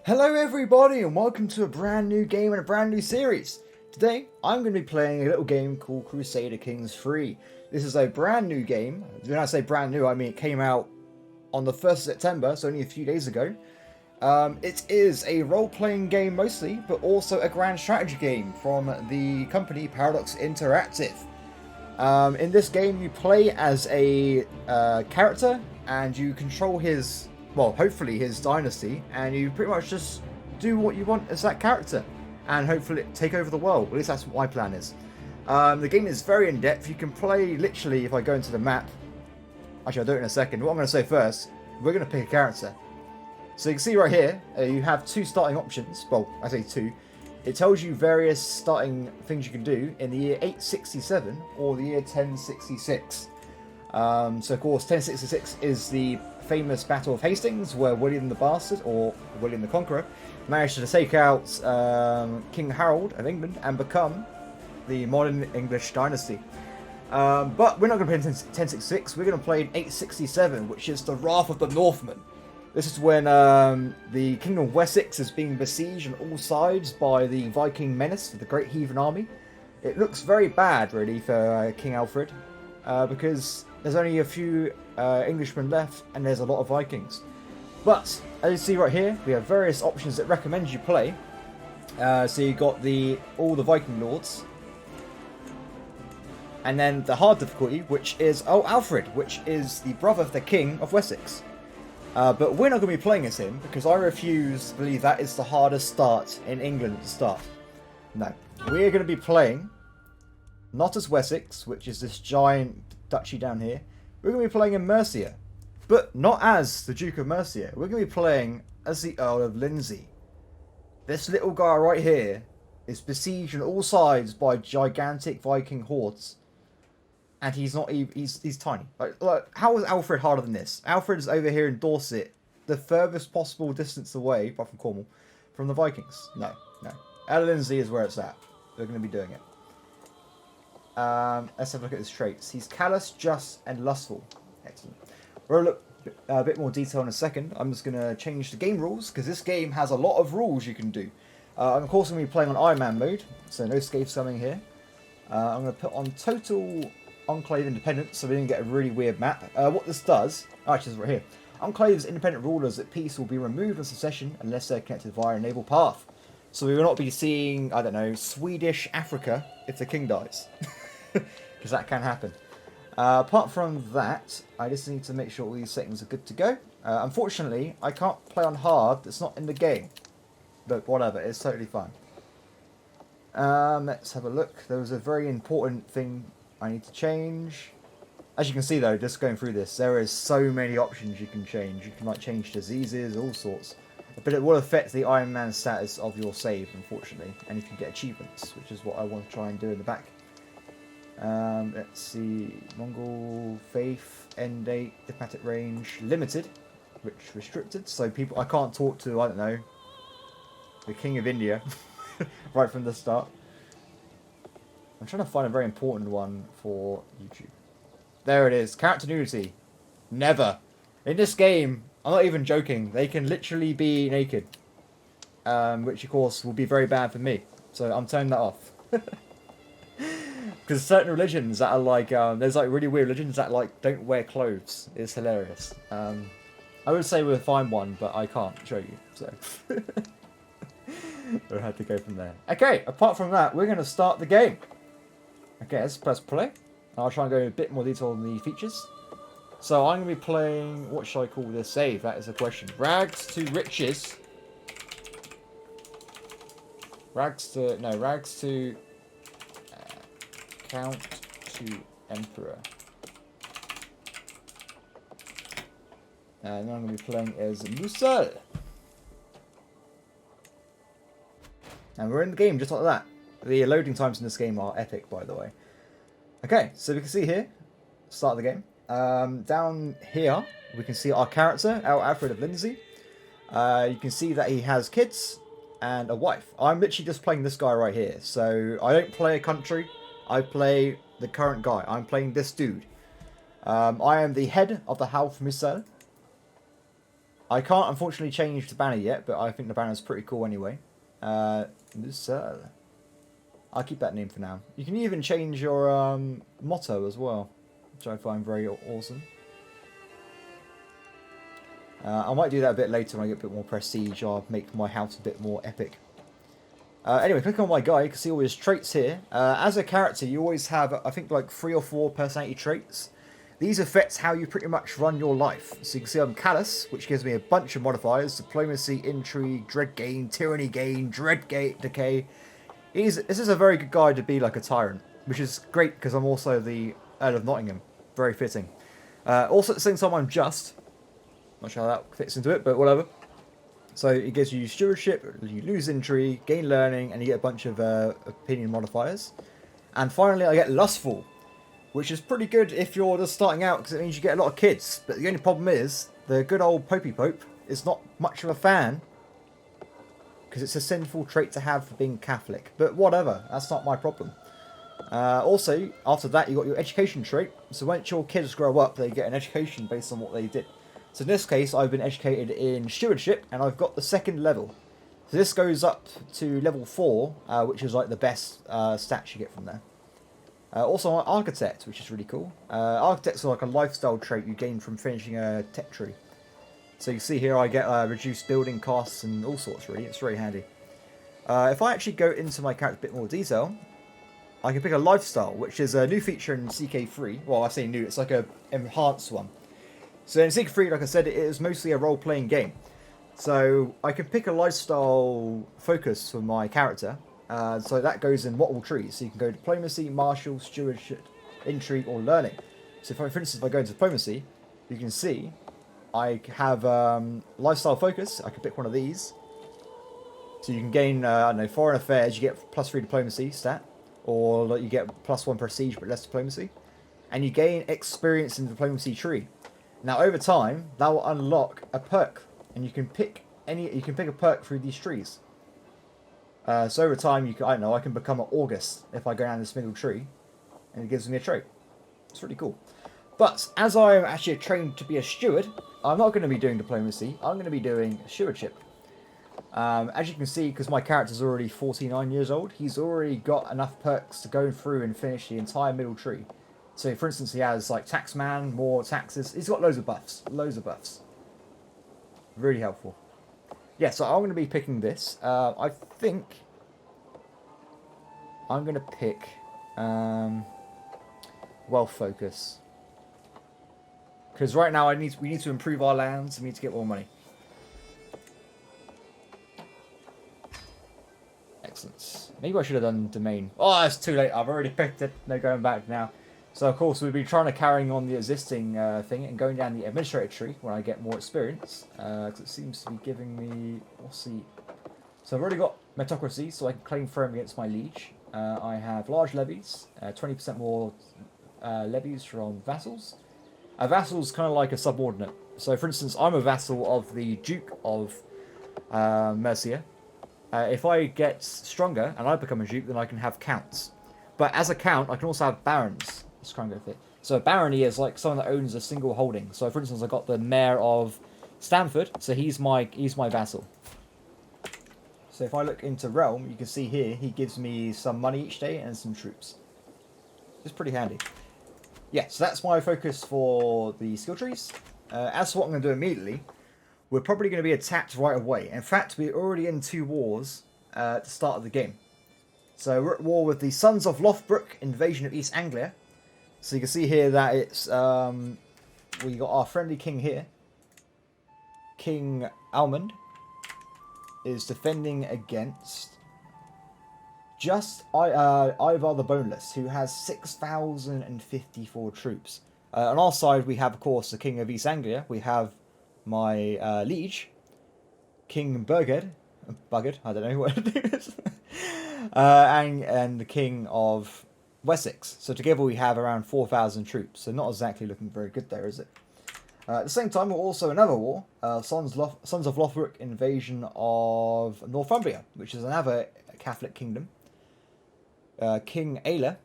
Hello everybody and welcome to a brand new game and a brand new series. Today I'm going to be playing a little game called Crusader Kings 3. This is a brand new game. When I say brand new, I mean it came out on the 1st of September, so only a few days ago. It is a role-playing game mostly, but also a grand strategy game from the company Paradox Interactive. In this game you play as a character and you control his, well, hopefully his dynasty, and you pretty much just do what you want as that character and hopefully take over the world. At least that's what my plan is. The game is very in-depth. You can play literally, if I go into the map, actually I'll do it in a second. What I'm going to say first, we're going to pick a character. So you can see right here, you have two starting options. Well, I say two. It tells you various starting things you can do in the year 867 or the year 1066. So of course 1066 is the famous Battle of Hastings, where William the Bastard, or William the Conqueror, managed to take out King Harold of England and become the modern English dynasty. But we're not going to play in 1066, we're going to play in 867, which is the Wrath of the Northmen. This is when the Kingdom of Wessex is being besieged on all sides by the Viking menace, the Great Heathen Army. It looks very bad, really, for King Alfred, because there's only a few Englishmen left, and there's a lot of Vikings. But, as you see right here, we have various options that recommend you play. So you got all the Viking lords. And then the hard difficulty, which is, Alfred, which is the brother of the King of Wessex. But we're not going to be playing as him, because I refuse to believe that is the hardest start in England at the start. No. We're going to be playing not as Wessex, which is this giant duchy down here. We're going to be playing in Mercia. But not as the Duke of Mercia. We're going to be playing as the Earl of Lindsey. This little guy right here is besieged on all sides by gigantic Viking hordes. And he's not even, he's tiny. Like, how is Alfred harder than this? Alfred's over here in Dorset, the furthest possible distance away, apart from Cornwall, from the Vikings. No. Earl of Lindsey is where it's at. We're going to be doing it. Let's have a look at his traits. He's callous, just, and lustful. Excellent. We'll look a bit more detail in a second. I'm just going to change the game rules, because this game has a lot of rules you can do. I'm of course going to be playing on Ironman mode, so no scaves coming here. I'm going to put on total Enclave independence, so we didn't get a really weird map. What this does, actually it's right here. Enclave's independent rulers at peace will be removed in succession unless they're connected via a naval path. So we will not be seeing, I don't know, Swedish Africa if the king dies. Because that can happen. Apart from that, I just need to make sure all these settings are good to go. Unfortunately, I can't play on hard, it's not in the game. But whatever, it's totally fine. Let's have a look. There was a very important thing I need to change. As you can see though, just going through this, there is so many options you can change. You can like change diseases, all sorts. But it will affect the Ironman status of your save, unfortunately. And you can get achievements, which is what I want to try and do in the back. Let's see. Mongol, Faith, End Date, Diplomatic Range, Limited, which restricted. So people, I can't talk to, I don't know, the King of India right from the start. I'm trying to find a very important one for YouTube. There it is. Character nudity. Never. In this game, I'm not even joking, they can literally be naked. Which of course will be very bad for me. So I'm turning that off. Because certain religions that are like, there's like really weird religions that like don't wear clothes. It's hilarious. I would say we'll find one, but I can't show you. So we'll have to go from there. Okay, apart from that, we're going to start the game. Okay, let's press play. I'll try and go in a bit more detail on the features. So I'm going to be playing, what should I call this save? That is the question. Rags to riches. Rags to Count to Emperor. And then I'm going to be playing as Musa. And we're in the game just like that. The loading times in this game are epic, by the way. Okay, so we can see here, start of the game. Down here, we can see our character, Alfred of Lindsey. You can see that he has kids and a wife. I'm literally just playing this guy right here. So I don't play a country, I play the current guy. I'm playing this dude. I am the head of the House Misel. I can't unfortunately change the banner yet, but I think the banner's pretty cool anyway. Mercia. I'll keep that name for now. You can even change your motto as well, which I find very awesome. I might do that a bit later when I get a bit more prestige. I'll make my house a bit more epic. Anyway, click on my guy. You can see all his traits here. As a character, you always have, I think, like 3 or 4 personality traits. These affect how you pretty much run your life. So you can see I'm callous, which gives me a bunch of modifiers. Diplomacy, intrigue, dread gain, tyranny gain, dread decay. This is a very good guy to be like a tyrant, which is great because I'm also the Earl of Nottingham. Very fitting. Also at the same time I'm just. Not sure how that fits into it, but whatever. So it gives you stewardship, you lose intrigue, gain learning, and you get a bunch of opinion modifiers. And finally I get lustful, which is pretty good if you're just starting out because it means you get a lot of kids. But the only problem is the good old Popey Pope is not much of a fan because it's a sinful trait to have for being Catholic. But whatever, that's not my problem. Also, after that you got your education trait. So once your kids grow up, they get an education based on what they did. So in this case, I've been educated in stewardship, and I've got the 2nd level. So this goes up to level 4, which is like the best stats you get from there. Also, I'm an architect, which is really cool. Architects are like a lifestyle trait you gain from finishing a tech tree. So you see here I get reduced building costs and all sorts, really. It's very handy. If I actually go into my character a bit more detail, I can pick a lifestyle, which is a new feature in CK3. Well, I say new, it's like a enhanced one. So in CK3, like I said, it is mostly a role-playing game. So I can pick a lifestyle focus for my character. So that goes in multiple trees. So you can go diplomacy, martial, stewardship, intrigue, or learning. So for instance, if I go into diplomacy, you can see I have lifestyle focus. I can pick one of these. So you can gain, I don't know, foreign affairs. You get +3 diplomacy stat. Or like, you get +1 prestige but less diplomacy. And you gain experience in the diplomacy tree. Now over time, that will unlock a perk. And you can pick a perk through these trees. So over time, I don't know, I can become an August if I go down this middle tree, and it gives me a trait. It's really cool. But as I'm actually trained to be a steward, I'm not going to be doing diplomacy. I'm going to be doing stewardship. As you can see, because my character's already 49 years old, he's already got enough perks to go through and finish the entire middle tree. So, for instance, he has like Taxman, more taxes. He's got loads of buffs. Loads of buffs. Really helpful. Yeah, so I'm going to be picking this. I think I'm going to pick wealth focus. Because right now we need to improve our lands and we need to get more money. Excellent. Maybe I should have done domain. Oh, it's too late. I've already picked it. No going back now. So, of course, we've been trying to carry on the existing thing and going down the administrator tree when I get more experience. Because it seems to be giving me... We'll see. So I've already got metocracy, so I can claim firm against my liege. I have large levies, 20% more levies from vassals. A vassal's kind of like a subordinate. So, for instance, I'm a vassal of the Duke of Mercia. If I get stronger and I become a duke, then I can have counts. But as a count, I can also have barons. Let's try and go fit. So a barony is like someone that owns a single holding. So for instance, I got the mayor of Stamford, so he's my vassal. So if I look into realm, you can see here he gives me some money each day and some troops. It's pretty handy. Yeah, so that's my focus for the skill trees. As for what I'm going to do immediately, we're probably going to be attacked right away. In fact, we're already in 2 wars at the start of the game. So we're at war with the Sons of Lothbrok, invasion of East Anglia. So you can see here that it's, we got our friendly king here. King Almond is defending against just Ivar the Boneless, who has 6,054 troops. On our side, we have, of course, the King of East Anglia. We have my liege, King Burged, I don't know what it is, and the King of Wessex. So together we have around 4,000 troops. So not exactly looking very good there, is it? At the same time, we're also another war, Sons of Lothbrok invasion of Northumbria, which is another Catholic kingdom. King Ayla,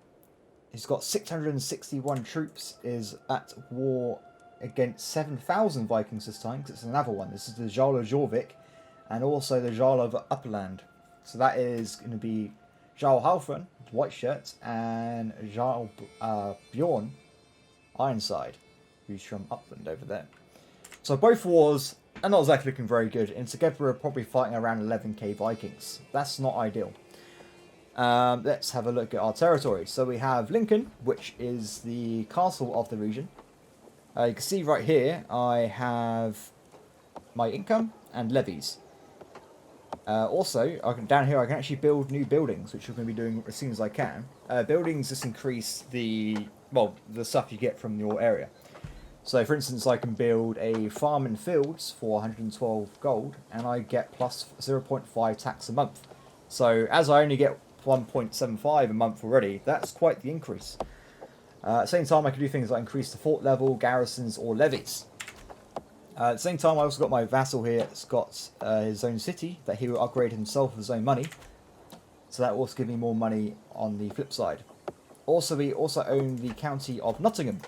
he's got 661 troops, is at war against 7,000 Vikings this time, because it's another one. This is the Jarl of Jorvik, and also the Jarl of Upland. So that is going to be Jarl Halfdan, white shirt, and Jarl Bjorn, Ironside, who's from Upland over there. So both wars are not exactly looking very good, and together we're probably fighting around 11k Vikings. That's not ideal. Let's have a look at our territory. So we have Lincoln, which is the castle of the region. You can see right here, I have my income and levies. Also, down here I can actually build new buildings, which we're going to be doing as soon as I can. Buildings just increase the stuff you get from your area. So for instance, I can build a farm and fields for 112 gold, and I get plus 0.5 tax a month. So as I only get 1.75 a month already, that's quite the increase. At the same time, I can do things like increase the fort level, garrisons, or levies. At the same time, I also got my vassal here. It's got his own city that he will upgrade himself with his own money. So that will also give me more money on the flip side. Also, we also own the county of Nottingham,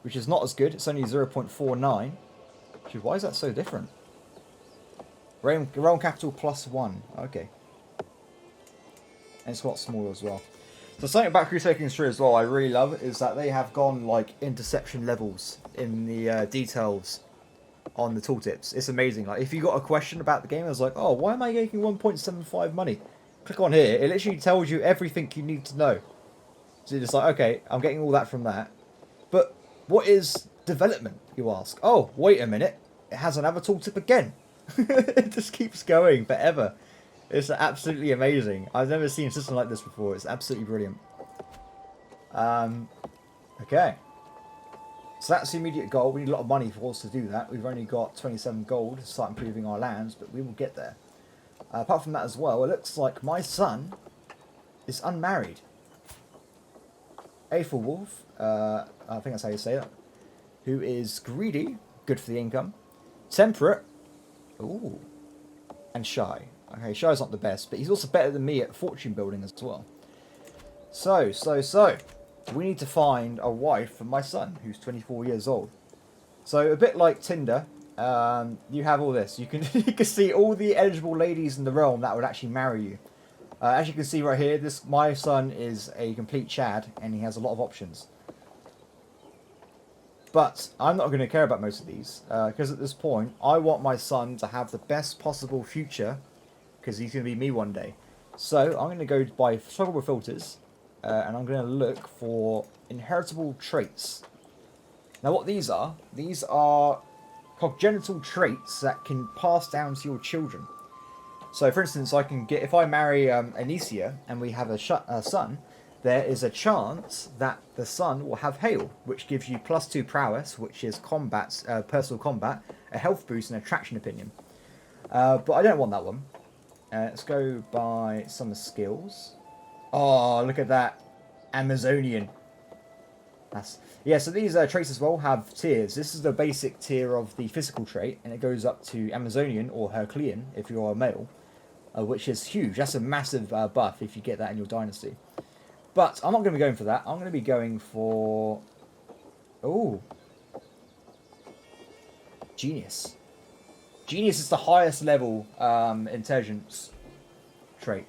which is not as good. It's only 0.49. Why is that so different? Realm capital +1. Okay. And it's quite small as well. So something about Crusader Kings 3 as well I really love is that they have gone like interception levels in the details on the tooltips. It's amazing. Like if you got a question about the game, I was like, oh, why am I making 1.75 money? Click on here. It literally tells you everything you need to know. So you're just like, okay, I'm getting all that from that. But what is development, you ask? Oh, wait a minute. It has another tooltip again. It just keeps going forever. It's absolutely amazing. I've never seen a system like this before. It's absolutely brilliant. Okay. So that's the immediate goal. We need a lot of money for us to do that. We've only got 27 gold to start improving our lands, but we will get there. Apart from that as well, it looks like my son is unmarried. Aethelwulf, I think that's how you say it, who is greedy, good for the income, temperate, ooh, and shy. Okay, shy's not the best, but he's also better than me at fortune building as well. So, we need to find a wife for my son, who's 24 years old. So, a bit like Tinder, you have all this. You can you can see all the eligible ladies in the realm that would actually marry you. As you can see right here, my son is a complete Chad, and he has a lot of options. But I'm not going to care about most of these, because at this point, I want my son to have the best possible future, because he's going to be me one day. So I'm going to go by toggle filters, and I'm going to look for Inheritable Traits. Now what these are congenital traits that can pass down to your children. So for instance, I can get, if I marry Anicia and we have a son, there is a chance that the son will have hail, which gives you +2 prowess, which is combat, personal combat, a health boost, and attraction opinion. But I don't want that one. Let's go by some skills. Oh, look at that. Amazonian. So these traits as well have tiers. This is the basic tier of the physical trait, and it goes up to Amazonian or Herculean if you're a male, which is huge. That's a massive buff if you get that in your dynasty. But I'm not going to be going for that. I'm going to be going for... Ooh. Genius. Genius is the highest level intelligence trait.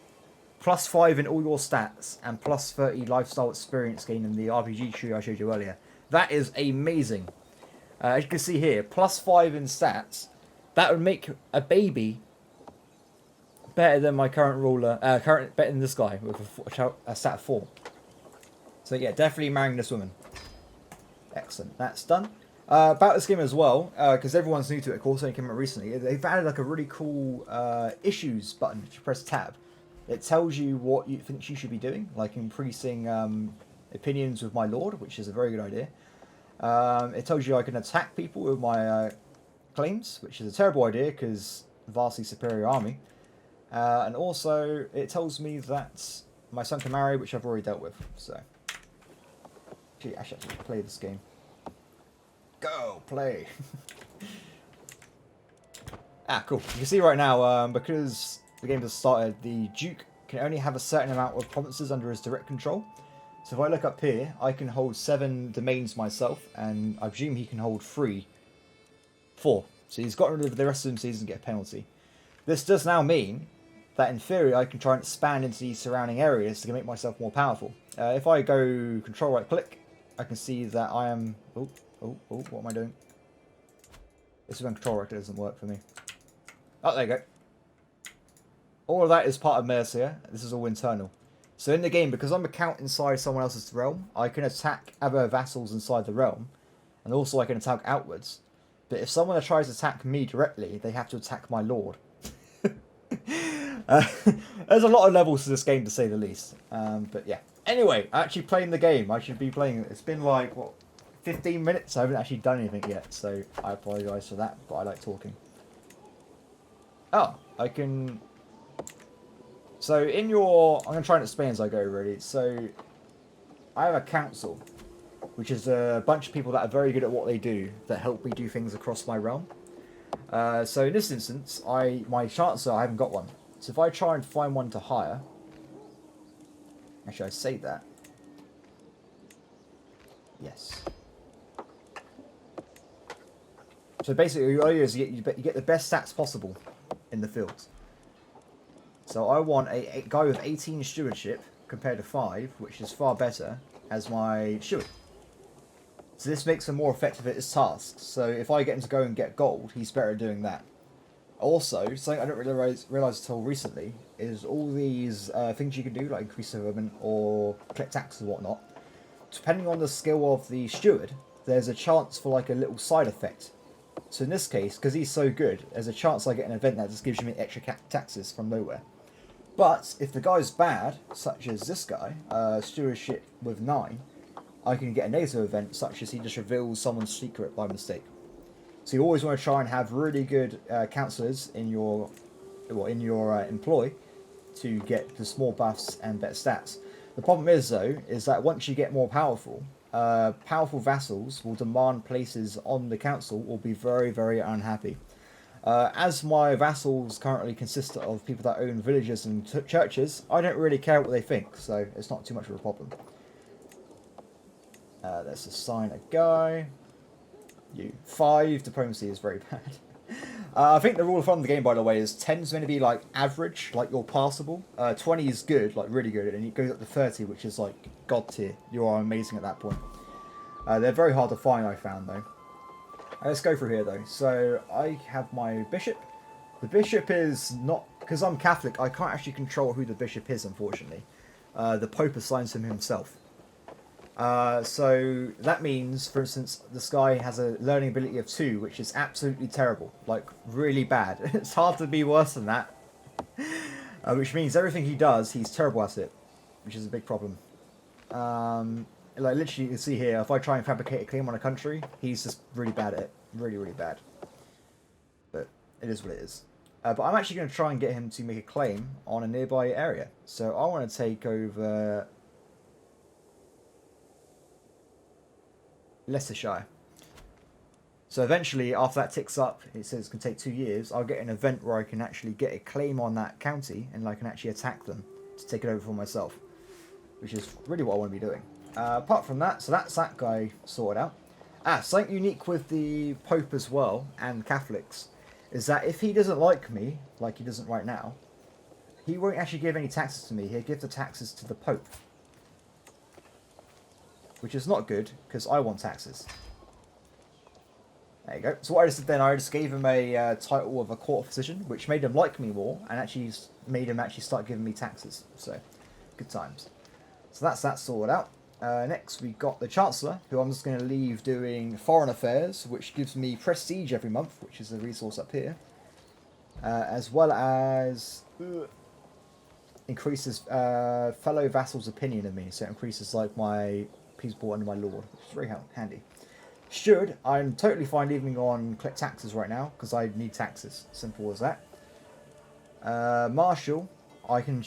+5 in all your stats, and +30 lifestyle experience gain in the RPG tree I showed you earlier. That is amazing. As you can see here, +5 in stats. That would make a baby better than my current ruler. Better than this guy with a stat of 4. So yeah, definitely marrying this woman. Excellent. That's done. About this game as well, because everyone's new to it, of course, it only came out recently. They've added like a really cool issues button. If you press tab, it tells you what you think you should be doing, like increasing opinions with my lord, which is a very good idea. It tells you I can attack people with my claims, which is a terrible idea because vastly superior army. And also, it tells me that my son can marry, which I've already dealt with. So, gee, I should actually play this game. Go play. Cool. You can see right now, because the game has started, the Duke can only have a certain amount of provinces under his direct control. So if I look up here, I can hold 7 domains myself, and I presume he can hold 4. So he's got rid of the rest of them so he doesn't get a penalty. This does now mean that in theory I can try and expand into these surrounding areas to make myself more powerful. If I go control right click, I can see that I am... Oh, what am I doing? This is when control right click doesn't work for me. Oh, there you go. All of that is part of Mercia. This is all internal. So in the game, because I'm a count inside someone else's realm, I can attack other vassals inside the realm. And also I can attack outwards. But if someone tries to attack me directly, they have to attack my lord. There's a lot of levels to this game, to say the least. But yeah. Anyway, actually playing the game. I should be playing it. It's been like, what, 15 minutes? I haven't actually done anything yet. So I apologise for that, but I like talking. Oh, I can... So in your... I'm going to try and explain as I go, really. So I have a council, which is a bunch of people that are very good at what they do, that help me do things across my realm. So in this instance, my Chancellor, I haven't got one. So if I try and find one to hire... Actually, I say that. Yes. So basically, all you do is you get the best stats possible in the field. So I want a guy with 18 stewardship compared to 5, which is far better, as my steward. So this makes him more effective at his tasks. So if I get him to go and get gold, he's better at doing that. Also, something I didn't realise until recently is all these things you can do, like increase development or collect taxes and whatnot. Depending on the skill of the steward, there's a chance for like a little side effect. So in this case, because he's so good, there's a chance I get an event that just gives me extra taxes from nowhere. But if the guy's bad, such as this guy, stewardship with 9, I can get a negative event, such as he just reveals someone's secret by mistake. So you always want to try and have really good councillors in your employ to get the small buffs and better stats. The problem is, though, is that once you get more powerful, powerful vassals will demand places on the council or be very, very unhappy. As my vassals currently consist of people that own villages and churches, I don't really care what they think, so it's not too much of a problem. Let's assign a guy. 5 diplomacy is very bad. I think the rule of thumb of the game, by the way, is 10 is going to be like average, like you're passable. 20 is good, like really good, and it goes up to 30, which is like god tier. You are amazing at that point. They're very hard to find, I found, though. Let's go through here, though. So I have my bishop. The bishop is not... Because I'm Catholic, I can't actually control who the bishop is, unfortunately. The Pope assigns him himself. So that means, for instance, this guy has a learning ability of 2, which is absolutely terrible. Like, really bad. It's hard to be worse than that. Which means everything he does, he's terrible at it. Which is a big problem. Like, literally, you can see here, if I try and fabricate a claim on a country, he's just really bad at it. Really, really bad. But it is what it is. But I'm actually going to try and get him to make a claim on a nearby area. So I want to take over Leicestershire. So eventually, after that ticks up, it says it can take 2 years, I'll get an event where I can actually get a claim on that county, and I can actually attack them to take it over for myself. Which is really what I want to be doing. Apart from that, so that's that guy sorted out. Something unique with the Pope as well, and Catholics, is that if he doesn't like me, like he doesn't right now, he won't actually give any taxes to me, he'll give the taxes to the Pope. Which is not good, because I want taxes. There you go. So what I just did then, I just gave him a title of a court physician, which made him like me more, and actually made him actually start giving me taxes. So, good times. So that's that sorted out. Next, we got the Chancellor, who I'm just going to leave doing foreign affairs, which gives me prestige every month, which is a resource up here. As well as increases fellow vassals' opinion of me, so it increases like my people under my lord, which is very handy. Steward, I'm totally fine leaving on collect taxes right now, because I need taxes. Simple as that. Marshal, I can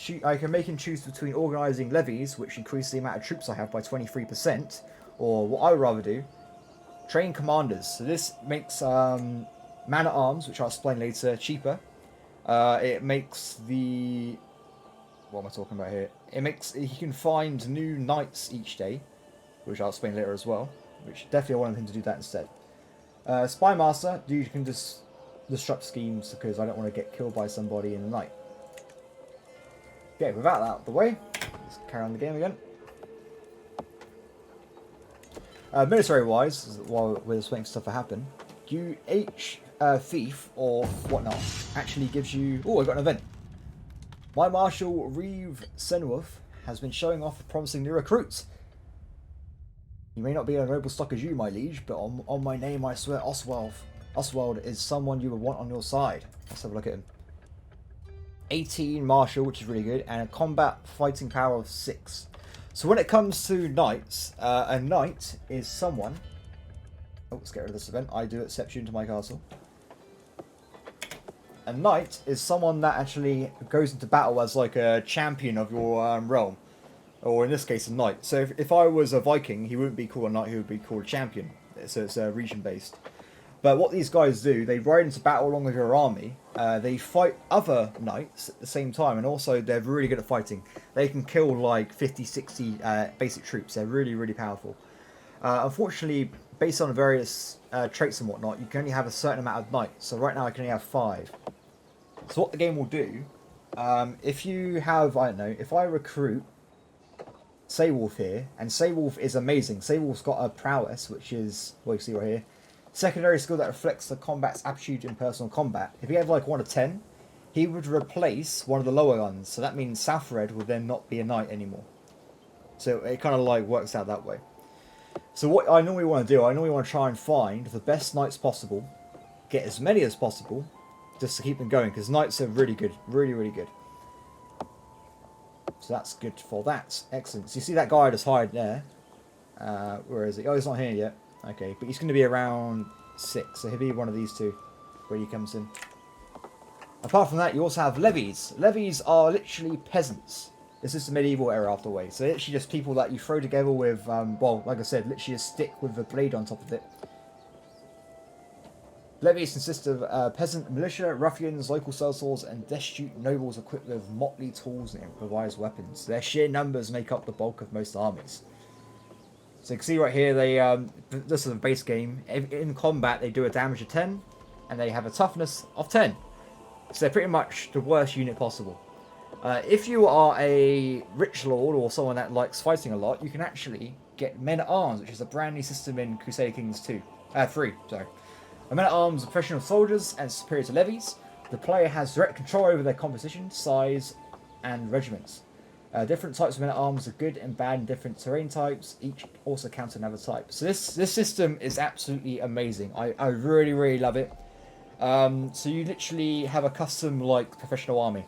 make him choose between organising levies, which increase the amount of troops I have by 23%, or what I would rather do, train commanders. So this makes man-at-arms, which I'll explain later, cheaper. It makes the what am I talking about here? You can find new knights each day, which I'll explain later as well. Which definitely I wanted him to do that instead. Spy Master, you can just disrupt schemes because I don't want to get killed by somebody in the night. Okay, without that out of the way, let's carry on the game again. Military-wise, while we're just waiting for stuff to happen, each thief or whatnot actually gives you... Oh, I got an event. My Marshal Reeve Senworth has been showing off promising new recruits. He may not be a noble stock as you, my liege, but on my name I swear Oswald is someone you would want on your side. Let's have a look at him. 18 martial, which is really good, and a combat fighting power of 6. So when it comes to knights, a knight is someone... Oh, let's get rid of this event. I do accept you into my castle. A knight is someone that actually goes into battle as like a champion of your realm. Or in this case, a knight. So if I was a Viking, he wouldn't be called a knight, he would be called a champion. So it's region-based. But what these guys do, they ride into battle along with your army. They fight other knights at the same time. And also, they're really good at fighting. They can kill like 50, 60 basic troops. They're really, really powerful. Unfortunately, based on various traits and whatnot, you can only have a certain amount of knights. So right now, I can only have 5. So what the game will do, if you have, I don't know, if I recruit Saywolf here, and Saywolf is amazing. Saywolf's got a prowess, which is, well, you see right here, secondary skill that reflects the combat's aptitude in personal combat. If he had like 1 of 10, he would replace one of the lower ones. So that means Southred would then not be a knight anymore. So it kind of like works out that way. So what I normally want to do, I normally want to try and find the best knights possible, get as many as possible, just to keep them going, because knights are really good, really, really good. So that's good for that. Excellent. So you see that guy just hired there. Where is he? Oh, he's not here yet. Okay, but he's going to be around 6, so he'll be one of these two when he comes in. Apart from that, you also have levies. Levies are literally peasants. This is the medieval era after way. So literally just people that you throw together with, well, like I said, literally a stick with a blade on top of it. Levies consist of peasant militia, ruffians, local sellswords, and destitute nobles equipped with motley tools and improvised weapons. Their sheer numbers make up the bulk of most armies. So you can see right here, this is a base game. In combat, they do a damage of 10, and they have a toughness of 10. So they're pretty much the worst unit possible. If you are a rich lord or someone that likes fighting a lot, you can actually get men-at-arms, which is a brand new system in Crusader Kings 3. Men-at-arms are professional soldiers and superior to levies. The player has direct control over their composition, size, and regiments. Different types of men-at-arms are good and bad in different terrain types. Each also counts another type. So this system is absolutely amazing. I really, really love it. So you literally have a custom like professional army.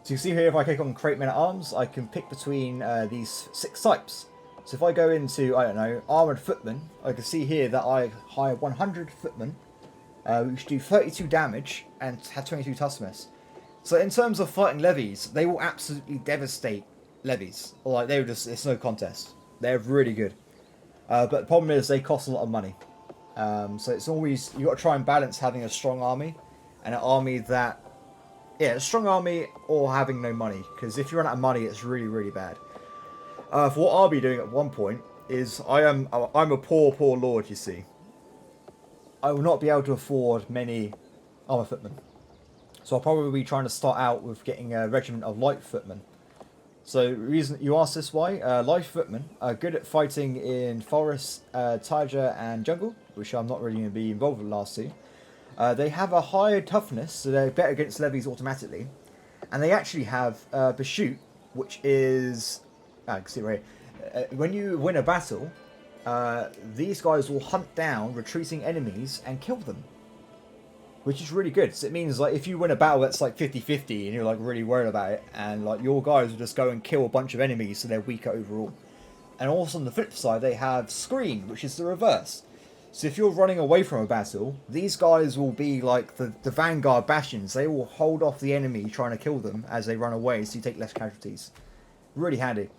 So you see here, if I click on create men-at-arms, I can pick between these 6 types. So if I go into, I don't know, armoured footmen, I can see here that I hire 100 footmen, which do 32 damage and have 22 toughness. So in terms of fighting levies, they will absolutely devastate levies. Like, they will just, it's no contest. They're really good. But the problem is they cost a lot of money. So it's always, you've got to try and balance having a strong army and an army that, yeah, a strong army or having no money. Because if you run out of money, it's really, really bad. For what I'll be doing at one point is, I'm a poor lord, you see. I will not be able to afford many armour footmen. So I'll probably be trying to start out with getting a regiment of light footmen. So reason you ask this why, light footmen are good at fighting in forest, taiga and jungle, which I'm not really going to be involved with the last 2. They have a higher toughness, so they're better against levies automatically. And they actually have Bastion, which is... you can see right here. When you win a battle, these guys will hunt down retreating enemies and kill them. Which is really good. So it means like if you win a battle that's like 50-50 and you're like really worried about it, and like your guys will just go and kill a bunch of enemies so they're weaker overall. And also on the flip side, they have Screen, which is the reverse. So if you're running away from a battle, these guys will be like the vanguard bastions. They will hold off the enemy trying to kill them as they run away, so you take less casualties. Really handy.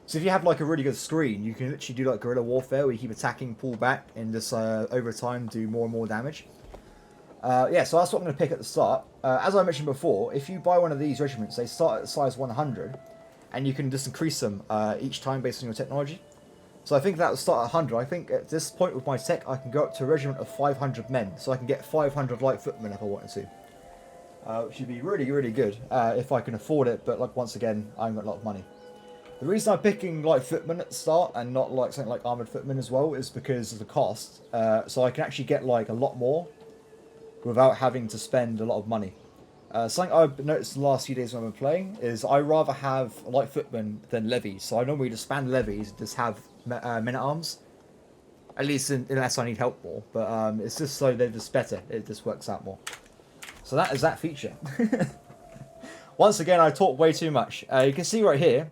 So if you have like a really good screen, you can literally do like guerrilla warfare where you keep attacking, pull back, and just over time do more and more damage. Yeah, so that's what I'm going to pick at the start. As I mentioned before, if you buy one of these regiments, they start at size 100, and you can just increase them each time based on your technology. So I think that will start at 100. I think at this point with my tech, I can go up to a regiment of 500 men, so I can get 500 light footmen if I wanted to. Which would be really, really good if I can afford it, but like once again, I haven't got a lot of money. The reason I'm picking light footmen at the start and not like something like armoured footmen as well is because of the cost. So I can actually get like a lot more without having to spend a lot of money. Something I've noticed the last few days when I've been playing is I rather have light footmen than levies. So I normally just spam levies and just have men-at-arms. At least unless I need help more. But it's just so they're just better. It just works out more. So that is that feature. Once again, I talk way too much. You can see right here,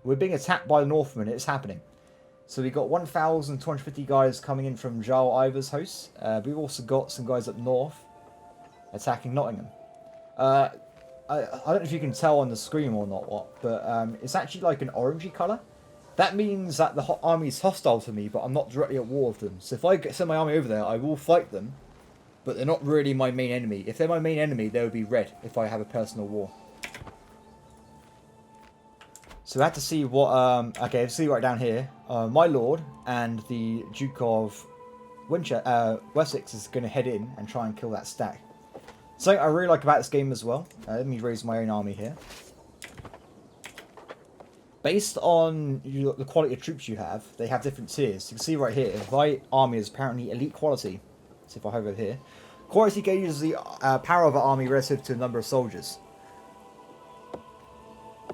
we're being attacked by the Northmen. It's happening. So we've got 1,250 guys coming in from Jarl Ivar's hosts. We've also got some guys up north attacking Nottingham. I don't know if you can tell on the screen or not, but it's actually like an orangey colour. That means that the army is hostile to me, but I'm not directly at war with them. So if I send my army over there, I will fight them, but they're not really my main enemy. If they're my main enemy, they would be red if I have a personal war. So we have to see what... okay, let's see right down here. My lord and the Duke of Wessex is going to head in and try and kill that stack. Something I really like about this game as well. Let me raise my own army here. Based on the quality of troops you have, they have different tiers. You can see right here, my army is apparently elite quality. So if I hover here, quality gauges the power of an army relative to the number of soldiers.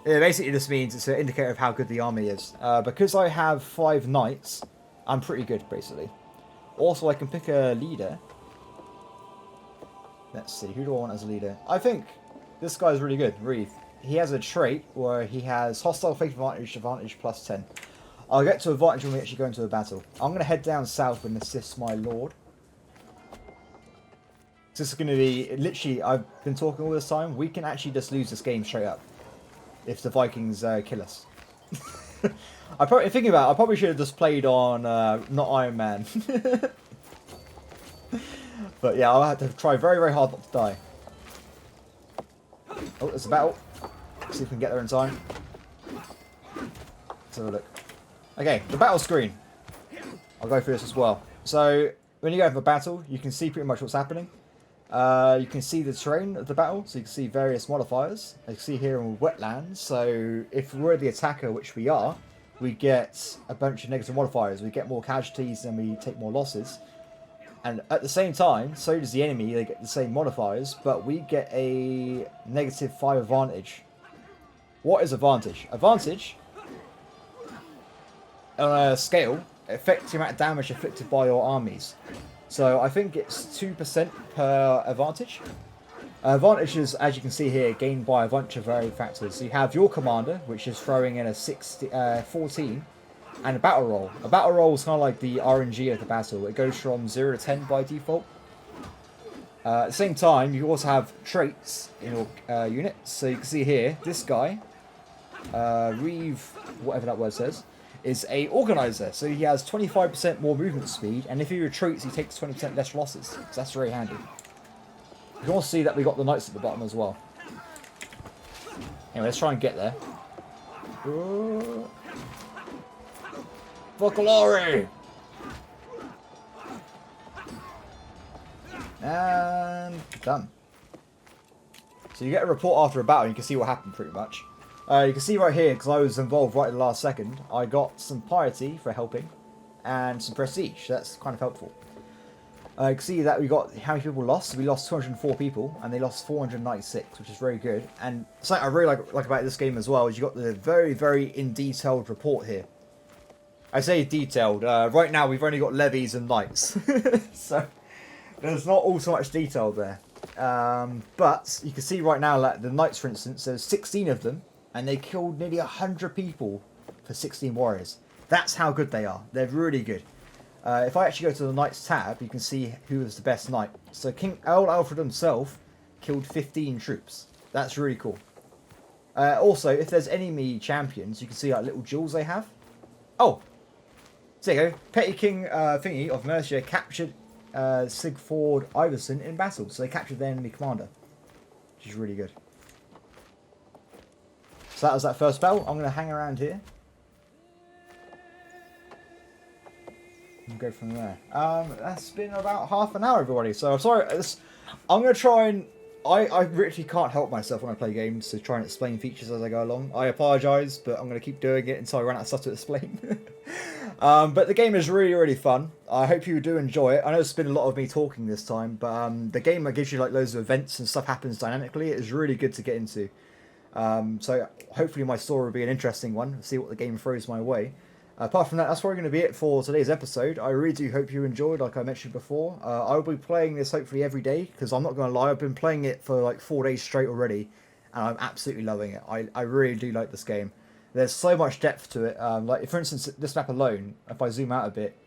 It basically just means it's an indicator of how good the army is. Because I have 5 knights, I'm pretty good, basically. Also, I can pick a leader. Let's see, who do I want as a leader? I think this guy's really good, Reeve. He has a trait where he has hostile faith advantage plus 10. I'll get to advantage when we actually go into a battle. I'm going to head down south and assist my lord. This is going to be, literally, I've been talking all this time, we can actually just lose this game straight up. If the Vikings kill us. I probably should have just played on not Ironman. But yeah, I'll have to try very, very hard not to die. Oh, there's a battle. Let's see if we can get there in time. Let's have a look. Okay, the battle screen. I'll go through this as well. So, when you go for a battle, you can see pretty much what's happening. You can see the terrain of the battle, so you can see various modifiers. You can see here in wetlands, so if we're the attacker, which we are, we get a bunch of negative modifiers. We get more casualties and we take more losses. And at the same time, so does the enemy, they get the same modifiers, but we get a -5 advantage. What is advantage? Advantage, on a scale, affects the amount of damage inflicted by your armies. So I think it's 2% per advantage. Advantages, as you can see here, gained by a bunch of varied factors. So you have your commander, which is throwing in a 14, and a battle roll. A battle roll is kind of like the RNG of the battle. It goes from 0 to 10 by default. At the same time, you also have traits in your unit. So you can see here, this guy, Reeve, whatever that word says, is a organizer, so he has 25% more movement speed, and if he retreats, he takes 20% less losses. So that's very handy. You can also see that we got the knights at the bottom as well. Anyway, let's try and get there. For glory! And done. So you get a report after a battle, and you can see what happened pretty much. You can see right here, because I was involved right at the last second, I got some piety for helping, and some prestige. That's kind of helpful. You can see that we got how many people lost. We lost 204 people, and they lost 496, which is very good. And something I really like about this game as well is you got the very, very in-detailed report here. I say detailed. Right now, we've only got levies and knights. So, there's not all so much detail there. But you can see right now that the knights, for instance, there's 16 of them, and they killed nearly 100 people for 16 warriors. That's how good they are. They're really good. If I actually go to the Knights tab, you can see who was the best knight. So King Earl Alfred himself killed 15 troops. That's really cool. Also, if there's enemy champions, you can see like little jewels they have. Oh! There you go. Petty King thingy of Mercia captured Sigford Iverson in battle. So they captured their enemy commander, which is really good. So that was that first battle. I'm going to hang around here. And go from there. That's been about half an hour, everybody. So I'm sorry. I'm going to try and... I literally can't help myself when I play games to try and explain features as I go along. I apologise, but I'm going to keep doing it until I run out of stuff to explain. But the game is really, really fun. I hope you do enjoy it. I know it's been a lot of me talking this time, but the game gives you like loads of events and stuff happens dynamically. It is really good to get into. So hopefully my story will be an interesting one. See what the game throws my way. Apart from that, that's probably going to be it for today's episode. I really do hope you enjoyed, like I mentioned before. I will be playing this hopefully every day, because I'm not going to lie, I've been playing it for like 4 days straight already, and I'm absolutely loving it. I really do like this game. There's so much depth to it. Like, for instance, this map alone, if I zoom out a bit,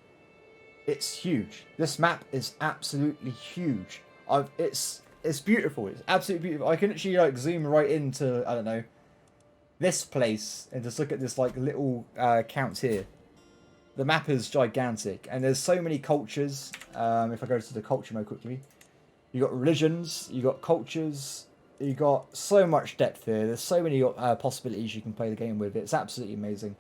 it's huge. This map is absolutely huge. It's beautiful. It's absolutely beautiful. I can actually like zoom right into, I don't know, this place and just look at this like little count here. The map is gigantic, and there's so many cultures. If I go to the culture mode quickly, you got religions, you got cultures, you got so much depth here. There's so many possibilities you can play the game with. It's absolutely amazing.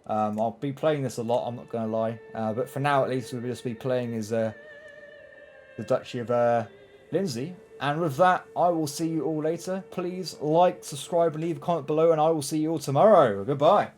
I'll be playing this a lot, I'm not going to lie, but for now at least we'll just be playing as the Duchy of Lindsay. And with that, I will see you all later. Please like, subscribe, and leave a comment below, and I will see you all tomorrow. Goodbye.